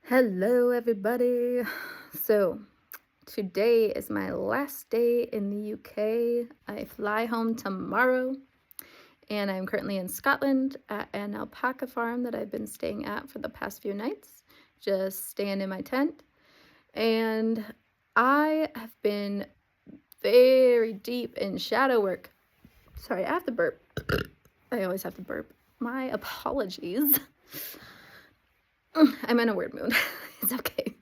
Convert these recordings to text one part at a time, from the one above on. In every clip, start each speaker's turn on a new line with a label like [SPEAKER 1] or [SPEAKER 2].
[SPEAKER 1] Hello, everybody. So, today is my last day in the UK. I fly home tomorrow, and I'm currently in Scotland at an alpaca farm that I've been staying at for the past few nights, just staying in my tent. And I have been very deep in shadow work. Sorry, I have to burp. I always have to burp. My apologies. I'm in a weird mood. It's okay.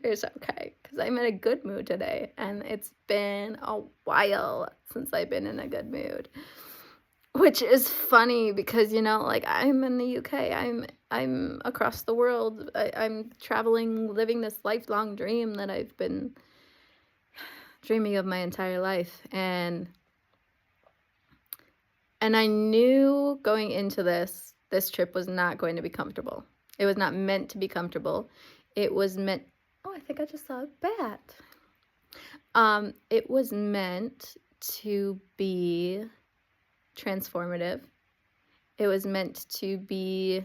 [SPEAKER 1] It's okay, because I'm in a good mood today, and it's been a while since I've been in a good mood. Which is funny because, like I'm in the UK. I'm across the world. I'm traveling, living this lifelong dream that I've been dreaming of my entire life. And I knew going into this trip was not going to be comfortable. It was not meant to be comfortable. It was meant, oh, I think I just saw a bat. It was meant to be transformative. It was meant to be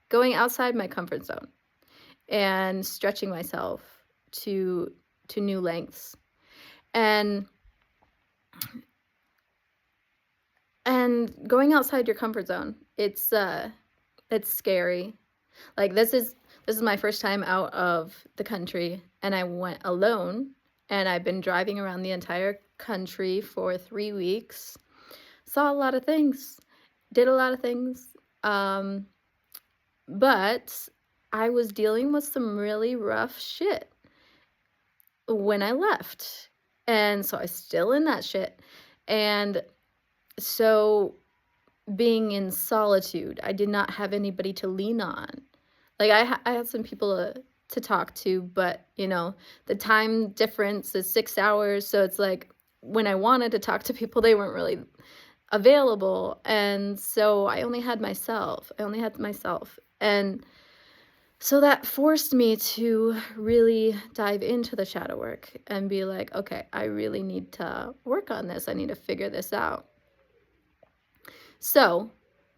[SPEAKER 1] going outside my comfort zone and stretching myself to new lengths. And going outside your comfort zone, it's scary. Like this is my first time out of the country, and I went alone, and I've been driving around the entire country for 3 weeks. Saw a lot of things, did a lot of things, but I was dealing with some really rough shit when I left, and so I'm still in that shit. And so being in solitude, I did not have anybody to lean on. Like I had some people to talk to, but the time difference is 6 hours, so it's like when I wanted to talk to people, they weren't really available, and so I only had myself. And so that forced me to really dive into the shadow work and be like, okay, I really need to work on this. I need to figure this out. So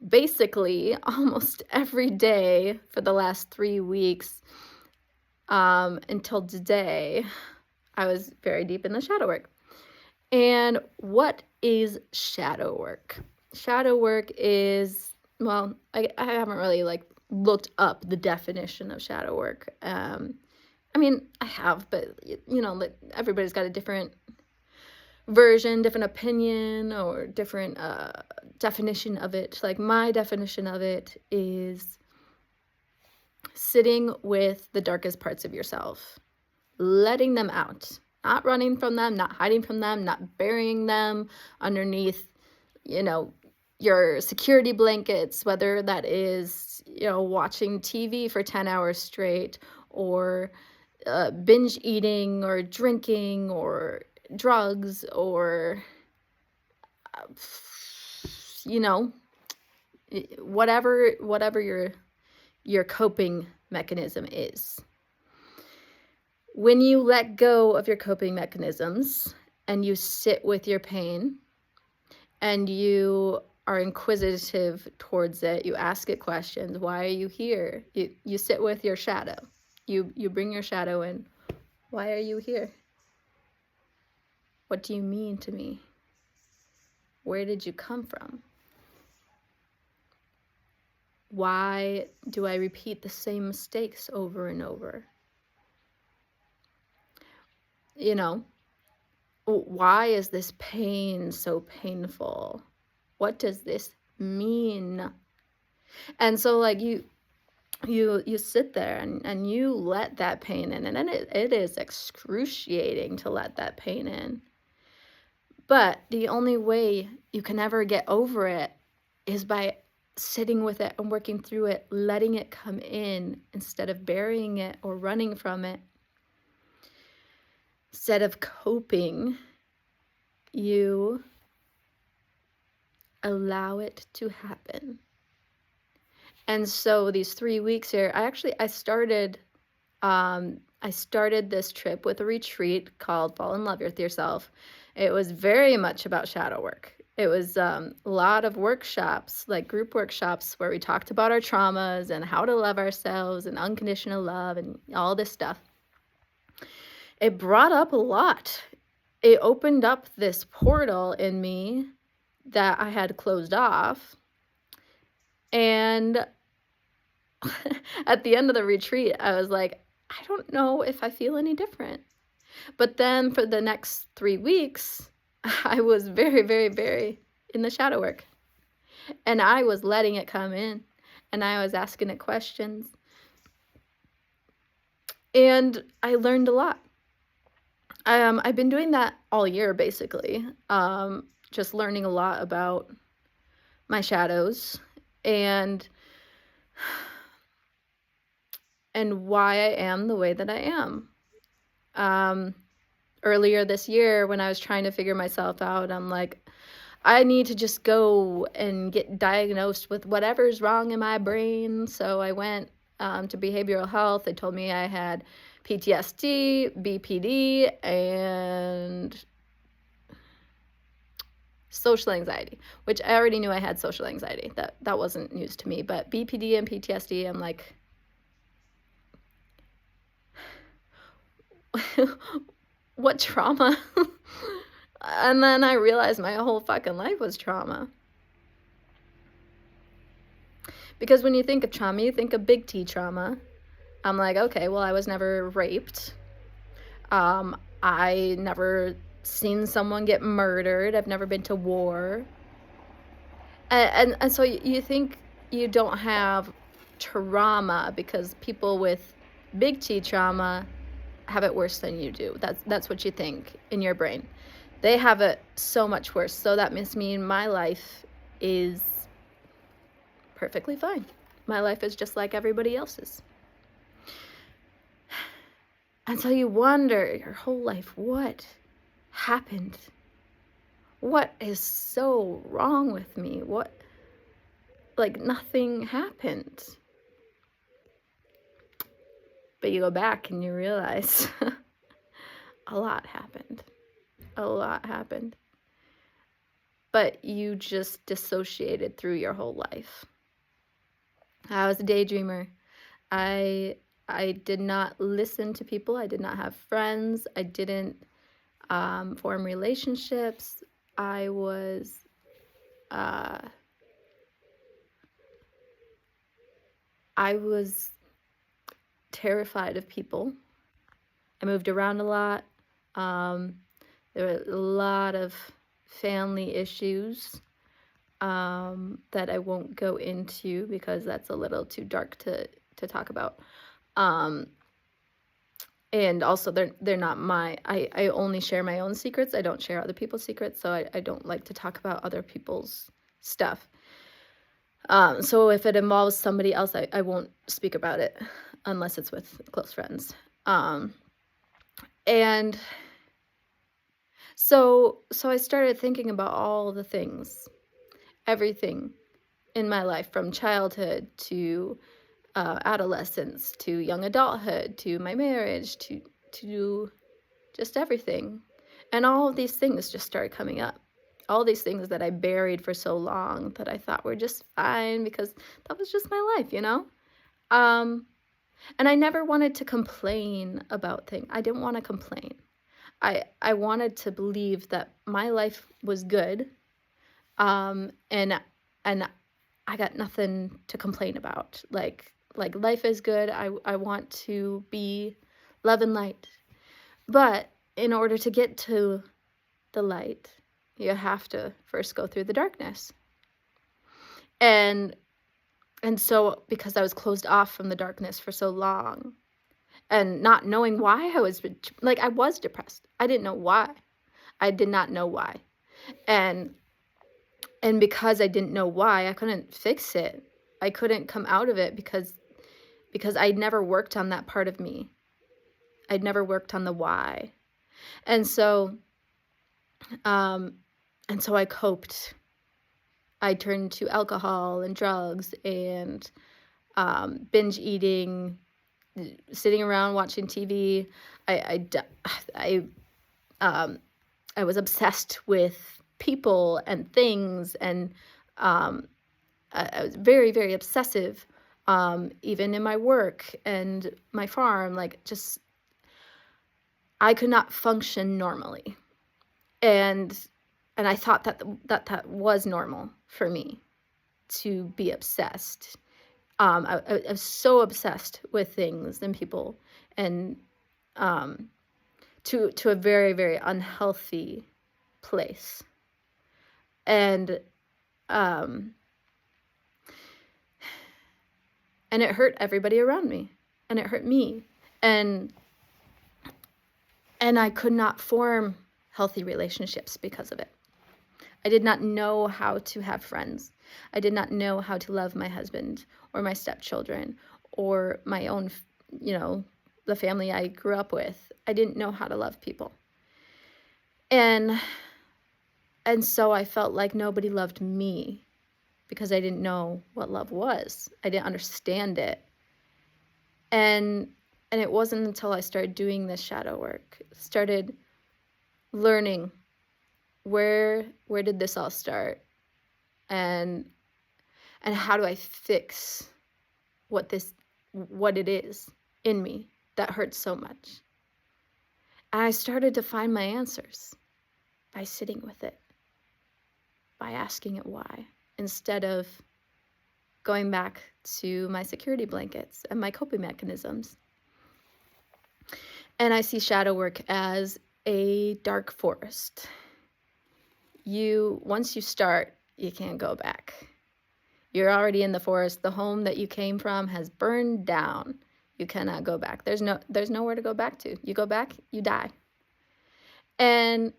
[SPEAKER 1] basically, almost every day for the last 3 weeks, until today, I was very deep in the shadow work. And what is shadow work? Shadow work is, well, I haven't really looked up the definition of shadow work. I mean, I have, but everybody's got a different version, different opinion, or different definition of it. Like my definition of it is sitting with the darkest parts of yourself, letting them out, not running from them, not hiding from them, not burying them underneath, your security blankets, whether that is, watching TV for 10 hours straight, or binge eating, or drinking, or drugs, or whatever your coping mechanism is. When you let go of your coping mechanisms and you sit with your pain and you are inquisitive towards it, you ask it questions. Why are you here? You sit with your shadow. You bring your shadow in. Why are you here? What do you mean to me? Where did you come from? Why do I repeat the same mistakes over and over? Why is this pain so painful? What does this mean? And so you sit there and you let that pain in, and it is excruciating to let that pain in. But the only way you can ever get over it is by sitting with it and working through it, letting it come in instead of burying it or running from it. Instead of coping, you allow it to happen. And so these 3 weeks here, I started this trip with a retreat called Fall in Love with Yourself. It was very much about shadow work. It was a lot of workshops, like group workshops, where we talked about our traumas and how to love ourselves and unconditional love and all this stuff. It brought up a lot. It opened up this portal in me that I had closed off. And at the end of the retreat, I was like, I don't know if I feel any different. But then for the next 3 weeks, I was very, very, very in the shadow work. And I was letting it come in. And I was asking it questions. And I learned a lot. I've been doing that all year, basically. Just learning a lot about my shadows and why I am the way that I am. Earlier this year, when I was trying to figure myself out, I'm like, I need to just go and get diagnosed with whatever's wrong in my brain. So I went to behavioral health. They told me I had PTSD, BPD, and social anxiety, which I already knew I had social anxiety. That wasn't news to me. But BPD and PTSD, I'm like, what trauma? And then I realized my whole fucking life was trauma. Because when you think of trauma, you think of big T trauma. I'm like, okay, well, I was never raped. I never seen someone get murdered. I've never been to war. And so you think you don't have trauma because people with big T trauma have it worse than you do. That's what you think in your brain. They have it so much worse. So that must mean my life is perfectly fine. My life is just like everybody else's. And so you wonder your whole life, what happened? What is so wrong with me? Like nothing happened. But you go back and you realize a lot happened. A lot happened. But you just dissociated through your whole life. I was a daydreamer. I did not listen to people. I did not have friends. I didn't form relationships. I was terrified of people. I moved around a lot. There were a lot of family issues that I won't go into because that's a little too dark to talk about. And also they're not I only share my own secrets. I don't share other people's secrets, so I don't like to talk about other people's stuff. So if it involves somebody else, I won't speak about it unless it's with close friends. And so I started thinking about all the things, everything in my life, from childhood to adolescence to young adulthood to my marriage to just everything. And all of these things just started coming up. All these things that I buried for so long that I thought were just fine because that was just my life, you know? And I never wanted to complain about things. I didn't want to complain. I wanted to believe that my life was good. And I got nothing to complain about. Like life is good. I want to be love and light. But in order to get to the light, you have to first go through the darkness. And so because I was closed off from the darkness for so long and not knowing why I was depressed. I didn't know why. I did not know why. And because I didn't know why, I couldn't fix it. I couldn't come out of it because I'd never worked on that part of me. I'd never worked on the why. And so I coped. I turned to alcohol and drugs and binge eating, sitting around watching TV. I was obsessed with people and things, and I was very, very obsessive, even in my work and my farm. Like, just I could not function normally, and I thought that that was normal for me to be obsessed. I was so obsessed with things and people, and um, to a very, very unhealthy place. And um, and it hurt everybody around me, and it hurt me, and I could not form healthy relationships because of it. I did not know how to have friends. I did not know how to love my husband or my stepchildren or my own, you know, the family I grew up with. I didn't know how to love people. And so I felt like nobody loved me because I didn't know what love was. I didn't understand it. And it wasn't until I started doing this shadow work, started learning where did this all start, and how do I fix what it is in me that hurts so much. And I started to find my answers by sitting with it, by asking it why, instead of going back to my security blankets and my coping mechanisms. And I see shadow work as a dark forest. Once you start, you can't go back. You're already in the forest. The home that you came from has burned down. You cannot go back. There's nowhere to go back to. You go back, you die. And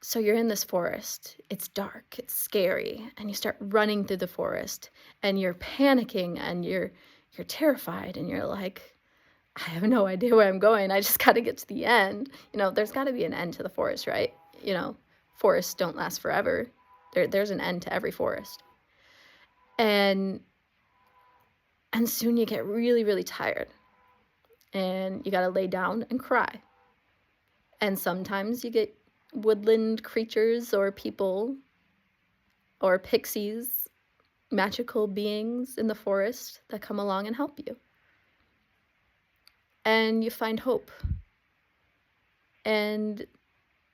[SPEAKER 1] so you're in this forest. It's dark, it's scary, and you start running through the forest, and you're panicking, and you're terrified, and you're like, I have no idea where I'm going. I just got to get to the end. There's got to be an end to the forest, right? Forests don't last forever. There's an end to every forest. And soon you get really, really tired, and you got to lay down and cry. And sometimes you get woodland creatures or people or pixies, magical beings in the forest that come along and help you. And you find hope. And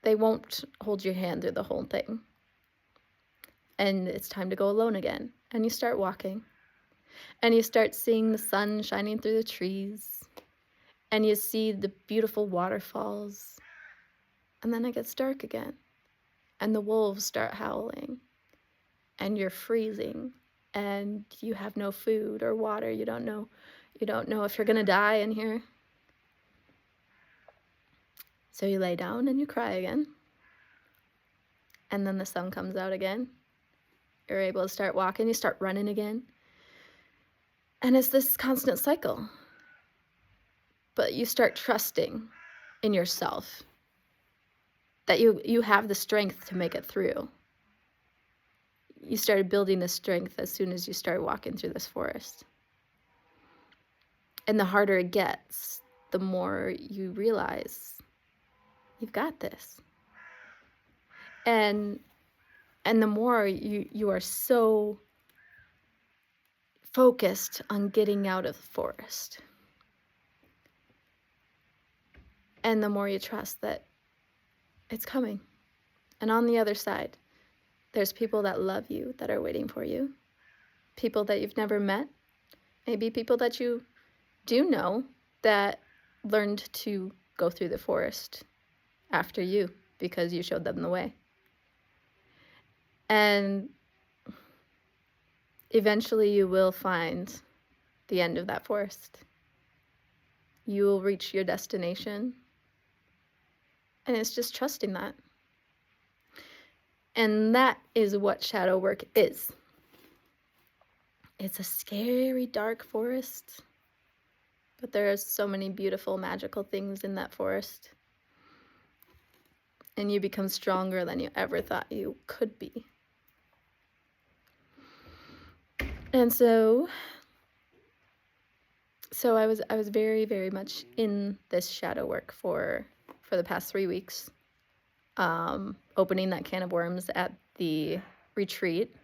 [SPEAKER 1] they won't hold your hand through the whole thing. And it's time to go alone again. And you start walking. And you start seeing the sun shining through the trees. And you see the beautiful waterfalls. And then it gets dark again. And the wolves start howling. And you're freezing. And you have no food or water. You don't know if you're going to die in here. So you lay down and you cry again. And then the sun comes out again. You're able to start walking. You start running again. And it's this constant cycle. But you start trusting in yourself that you have the strength to make it through. You started building this strength as soon as you start walking through this forest. And the harder it gets, the more you realize you've got this. And the more you are so focused on getting out of the forest. And the more you trust that it's coming. And on the other side, there's people that love you, that are waiting for you. People that you've never met. Maybe people that you do know that learned to go through the forest after you because you showed them the way. And eventually you will find the end of that forest. You will reach your destination. And it's just trusting that. And that is what shadow work is. It's a scary, dark forest. But there are so many beautiful, magical things in that forest. And you become stronger than you ever thought you could be. And so I was very, very much in this shadow work for the past 3 weeks. opening that can of worms at the retreat,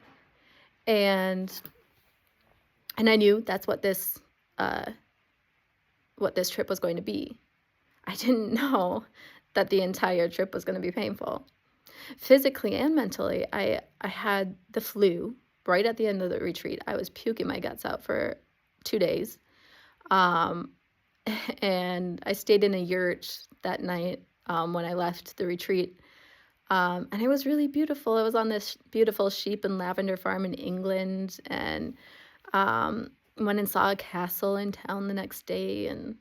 [SPEAKER 1] and I knew that's what this trip was going to be. I didn't know that the entire trip was going to be painful. Physically and mentally, I had the flu right at the end of the retreat. I was puking my guts out for 2 days. Um, and I stayed in a yurt that night, when I left the retreat. And it was really beautiful. It was on this beautiful sheep and lavender farm in England, and went and saw a castle in town the next day, and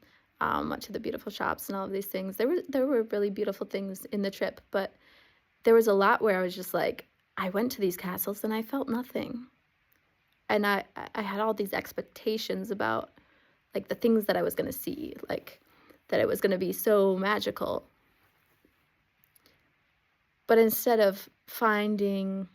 [SPEAKER 1] went to the beautiful shops and all of these things. There were really beautiful things in the trip, but there was a lot where I was just like, I went to these castles and I felt nothing. And I had all these expectations about like the things that I was going to see, like that it was going to be so magical. But instead of finding,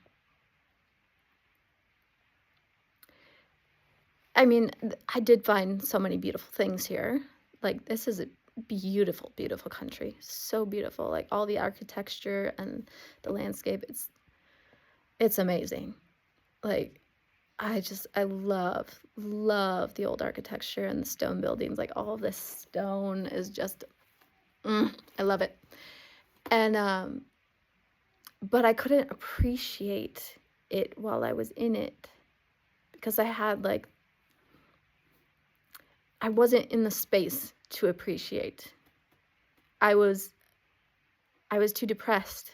[SPEAKER 1] I mean, I did find so many beautiful things here. Like, this is a beautiful, beautiful country. So beautiful. Like, all the architecture and the landscape, it's amazing. Like, I love the old architecture and the stone buildings. Like, all of this stone is just, I love it. And, but I couldn't appreciate it while I was in it because I had like, I wasn't in the space to appreciate. I was too depressed.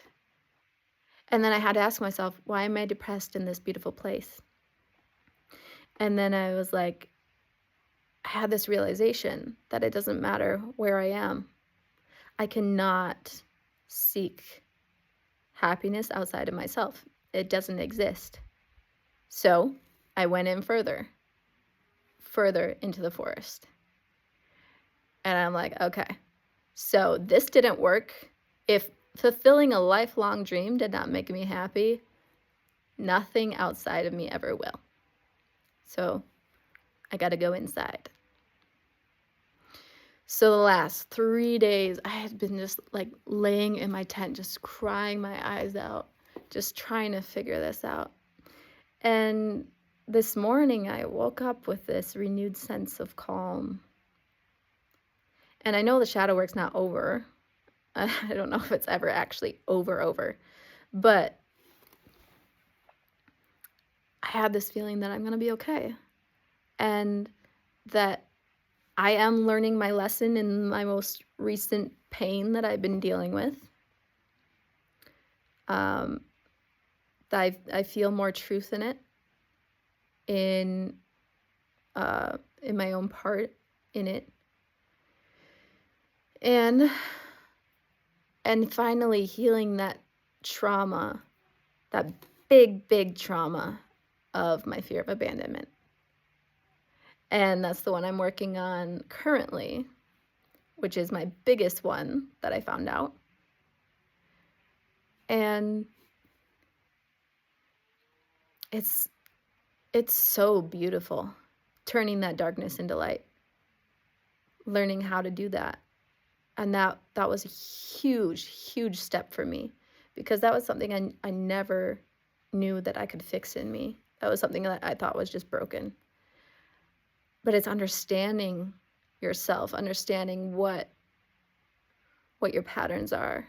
[SPEAKER 1] And then I had to ask myself, why am I depressed in this beautiful place? And then I was like, I had this realization that it doesn't matter where I am. I cannot seek happiness outside of myself. It doesn't exist. So I went in further into the forest. And I'm like, okay, so this didn't work. If fulfilling a lifelong dream did not make me happy, nothing outside of me ever will. So I got to go inside. So the last 3 days, I had been just like laying in my tent, just crying my eyes out, just trying to figure this out. And this morning, I woke up with this renewed sense of calm. And I know the shadow work's not over. I don't know if it's ever actually over, but I had this feeling that I'm going to be okay. And that I am learning my lesson in my most recent pain that I've been dealing with. That I feel more truth in it, in my own part in it, and finally healing that trauma, that big trauma of my fear of abandonment. And that's the one I'm working on currently, which is my biggest one that I found out. And it's so beautiful, turning that darkness into light, learning how to do that. And that was a huge step for me, because that was something I never knew that I could fix in me. That was something that I thought was just broken. But it's understanding yourself, understanding what your patterns are,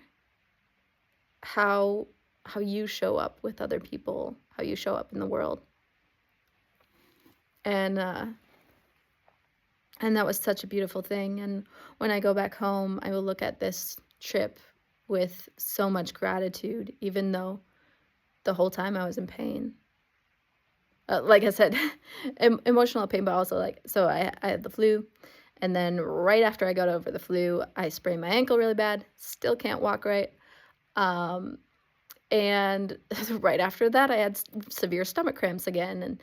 [SPEAKER 1] how you show up with other people, how you show up in the world. And that was such a beautiful thing. And when I go back home, I will look at this trip with so much gratitude, even though the whole time I was in pain. Like I said, emotional pain, but also like, so I had the flu. And then right after I got over the flu, I sprained my ankle really bad. Still can't walk right. And right after that, I had severe stomach cramps again. And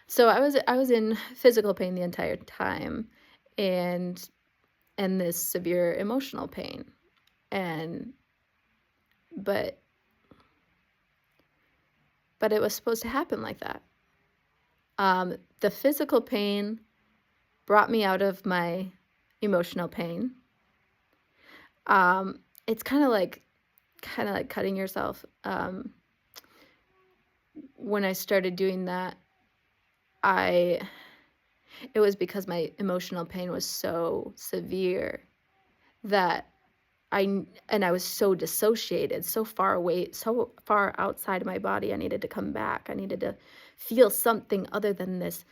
[SPEAKER 1] so I was in physical pain the entire time, and this severe emotional pain. But it was supposed to happen like that. The physical pain brought me out of my emotional pain. It's kind of like kind of like cutting yourself. When I started doing that, I it was because my emotional pain was so severe that and I was so dissociated, so far away, so far outside of my body. I needed to come back. I needed to feel something other than this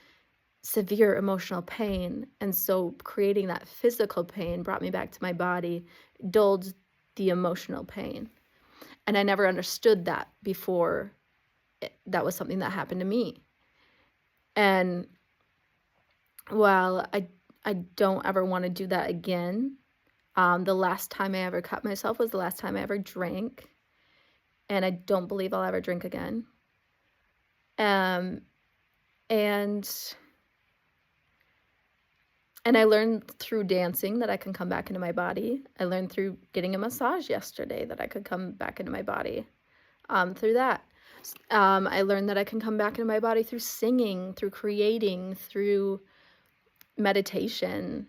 [SPEAKER 1] severe emotional pain. And so creating that physical pain brought me back to my body, dulled the emotional pain. And I never understood that before that was something that happened to me. And while I don't ever want to do that again, the last time I ever cut myself was the last time I ever drank, and I don't believe I'll ever drink again. Um, and and I learned through dancing that I can come back into my body. I learned through getting a massage yesterday that I could come back into my body. Through that, I learned that I can come back into my body through singing, through creating, through meditation.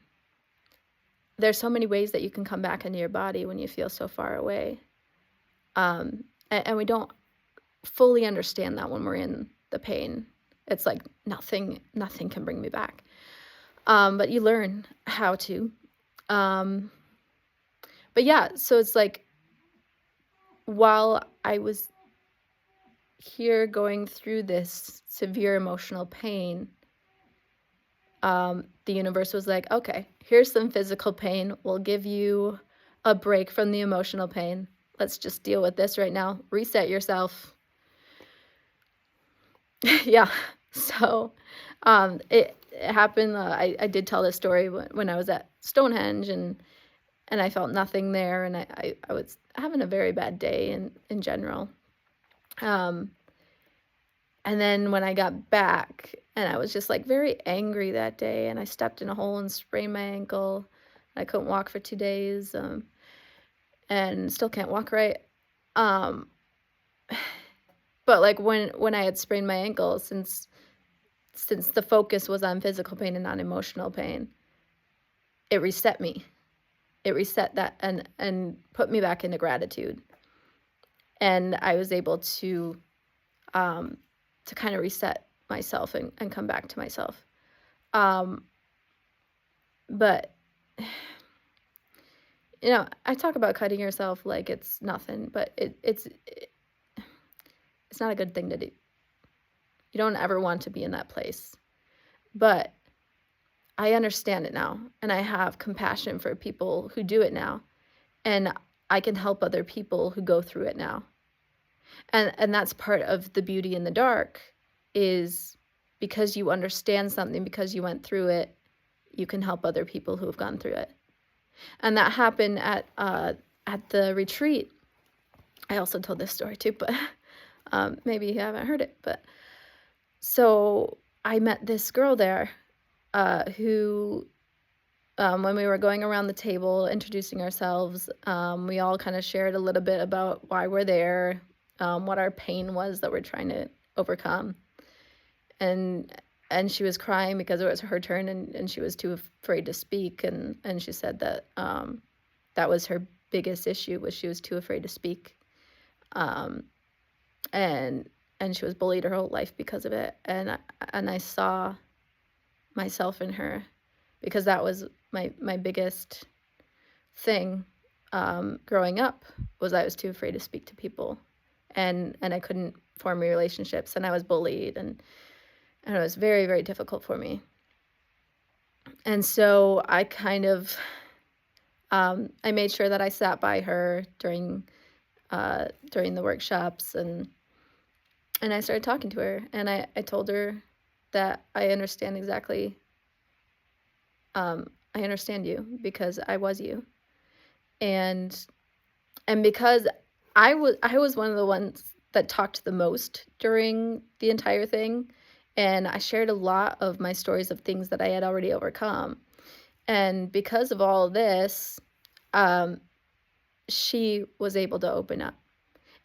[SPEAKER 1] There's so many ways that you can come back into your body when you feel so far away. And we don't fully understand that when we're in the pain. It's like nothing can bring me back. But you learn how to. But yeah, so it's like while I was here going through this severe emotional pain, the universe was like, okay, here's some physical pain. We'll give you a break from the emotional pain. Let's just deal with this right now. Reset yourself. Yeah. So it happened. I did tell this story when I was at Stonehenge, and I felt nothing there, and I was having a very bad day in general. And then when I got back, and I was just like very angry that day, and I stepped in a hole and sprained my ankle. I couldn't walk for 2 days, and still can't walk right. Um, but like when I had sprained my ankle, since the focus was on physical pain and not emotional pain, it reset me. It reset that and put me back into gratitude. And I was able to kind of reset myself and come back to myself. But I talk about cutting yourself like it's nothing, but it's not a good thing to do. You don't ever want to be in that place. But I understand it now, and I have compassion for people who do it now, and I can help other people who go through it now. And that's part of the beauty in the dark, is because you understand something, because you went through it, you can help other people who have gone through it. And that happened at the retreat. I also told this story too, but maybe you haven't heard it. But so I met this girl there who, when we were going around the table introducing ourselves, we all kind of shared a little bit about why we're there, what our pain was that we're trying to overcome. And she was crying because it was her turn, and she was too afraid to speak, and she said that that was her biggest issue, was she was too afraid to speak. And she was bullied her whole life because of it. And I saw myself in her, because that was my biggest thing growing up, was I was too afraid to speak to people, and I couldn't form relationships, and I was bullied, and it was very, very difficult for me. And so I kind of I made sure that I sat by her during the workshops, and I started talking to her, and I told her that I understand exactly. I understand you, because I was you, and because I was one of the ones that talked the most during the entire thing, and I shared a lot of my stories of things that I had already overcome. And because of all of this, she was able to open up.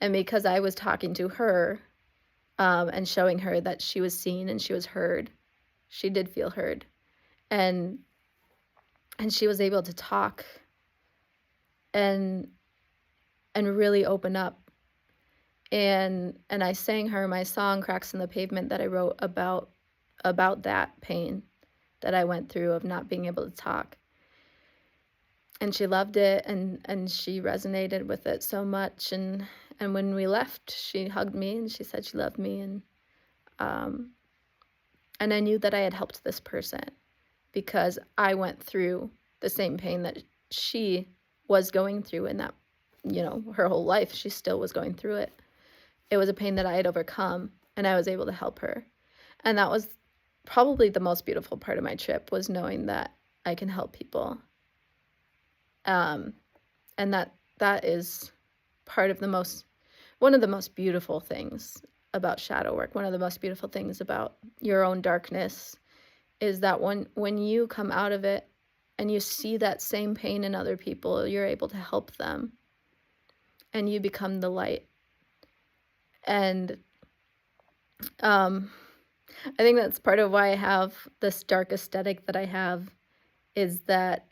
[SPEAKER 1] And because I was talking to her, and showing her that she was seen and she was heard, she did feel heard. And she was able to talk and and really open up. And I sang her my song Cracks in the Pavement that I wrote about that pain that I went through of not being able to talk. And she loved it, and she resonated with it so much, and when we left, she hugged me and she said she loved me, um and I knew that I had helped this person because I went through the same pain that she was going through in that, her whole life. She still was going through it. It was a pain that I had overcome, and I was able to help her. And that was probably the most beautiful part of my trip, was knowing that I can help people. Um, and that is part of one of the most beautiful things about shadow work. One of the most beautiful things about your own darkness is that when you come out of it and you see that same pain in other people, you're able to help them, and you become the light. And I think that's part of why I have this dark aesthetic that I have, is that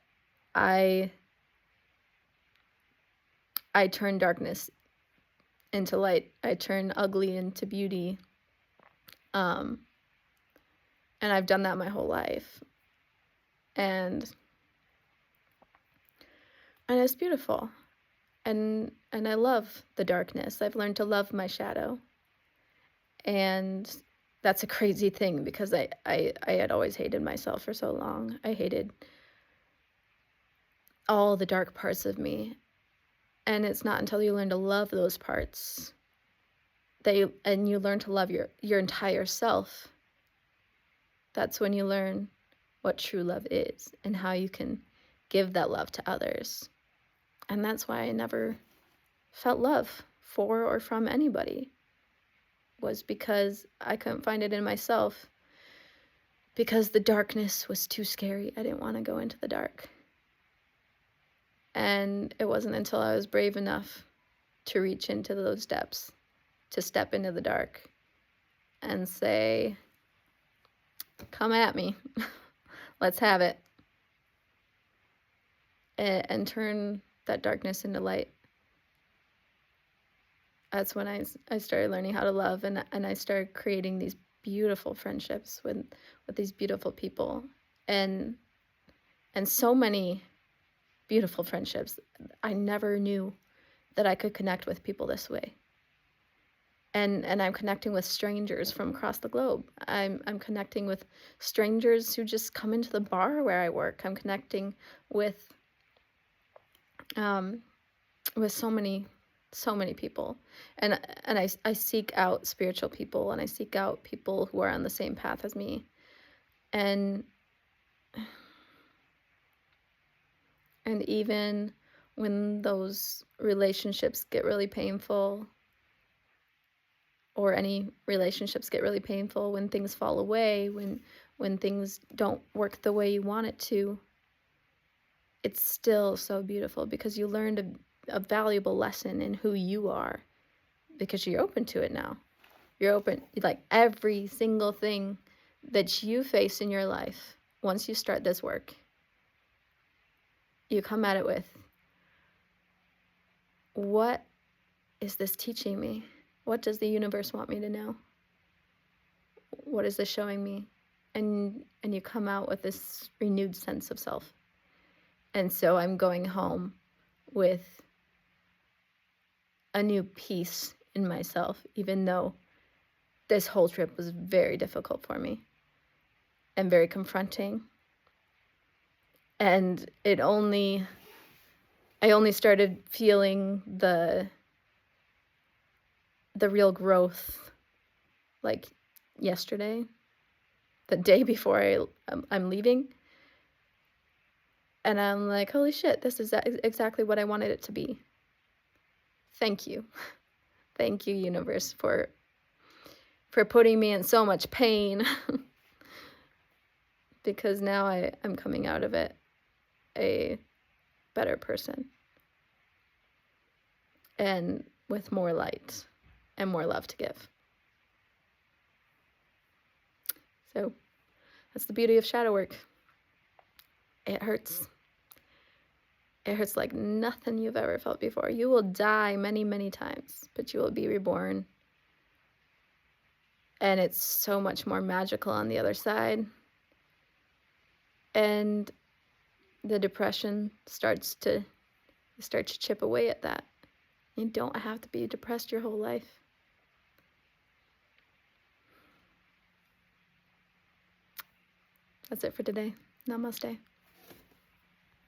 [SPEAKER 1] I turn darkness into light. I turn ugly into beauty. And I've done that my whole life. And it's beautiful. And I love the darkness. I've learned to love my shadow. And that's a crazy thing, because I had always hated myself for so long. I hated all the dark parts of me. And it's not until you learn to love those parts and you learn to love your entire self, that's when you learn what true love is and how you can give that love to others. And that's why I never felt love for or from anybody, was because I couldn't find it in myself, because the darkness was too scary. I didn't want to go into the dark. And it wasn't until I was brave enough to reach into those depths, to step into the dark and say, come at me, let's have it, and turn that darkness into light. That's when I started learning how to love, and I started creating these beautiful friendships with these beautiful people, and so many beautiful friendships. I never knew that I could connect with people this way. And I'm connecting with strangers from across the globe. I'm connecting with strangers who just come into the bar where I work. I'm connecting with so many people, and I seek out spiritual people, and I seek out people who are on the same path as me. And even when those relationships get really painful, or any relationships get really painful, when things fall away, when things don't work the way you want it to, it's still so beautiful, because you learned a valuable lesson in who you are, because you're open to it now. You're open, like, every single thing that you face in your life, once you start this work, you come at it with, what is this teaching me? What does the universe want me to know? What is this showing me? And you come out with this renewed sense of self. And so I'm going home with a new peace in myself, even though this whole trip was very difficult for me and very confronting. And I only started feeling the real growth, like, yesterday, the day before I'm leaving. And I'm like, holy shit, this is exactly what I wanted it to be. Thank you. Thank you, universe, for putting me in so much pain. Because now I'm coming out of it a better person, and with more light and more love to give. So that's the beauty of shadow work. It hurts. It hurts like nothing you've ever felt before. You will die many, many times, but you will be reborn. And it's so much more magical on the other side. And the depression starts to chip away at that. You don't have to be depressed your whole life. That's it for today. Namaste.